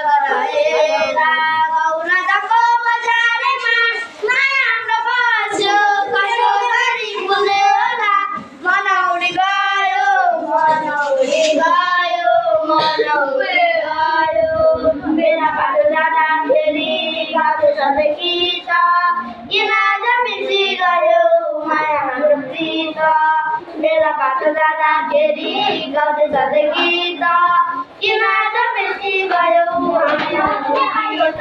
गराएला गौरा जाको बजारेमा मायाको बस्यो कसो गरी फुल्यो होला मनौरी गयो मनौरी गयो मनौरी गयो बेला पाटो जाँदाखेरि गाउँछ सधैँ गीत किन आज बिर्सी गयो माया हाम्रो प्रीत बेला पाटो जाँदाखेरि गाउँछ सधैँ गीत किन आज बिर्सी गयो माया हाम्रो प्रीत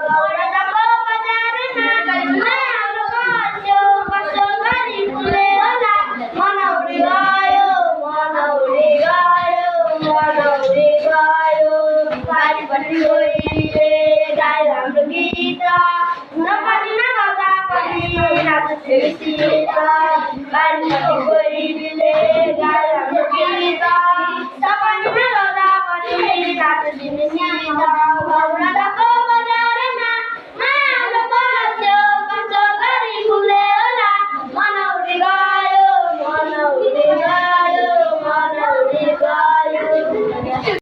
गौरा जाको बजारमा माया हाम्रो बस्यो कसो गरी फुल्यो होला मनौरी गयो मनौरी गयो मनौरी गयो पारिपट्टि गइले गायो हाम्रो गीत नपनि नगाउँदा पनि नाच्थ्यो शीत पारिपट्टि गइले गायो हाम्रो गीत नपनि नगाउँदा पनि नाच्दिने शीत गौरा जाको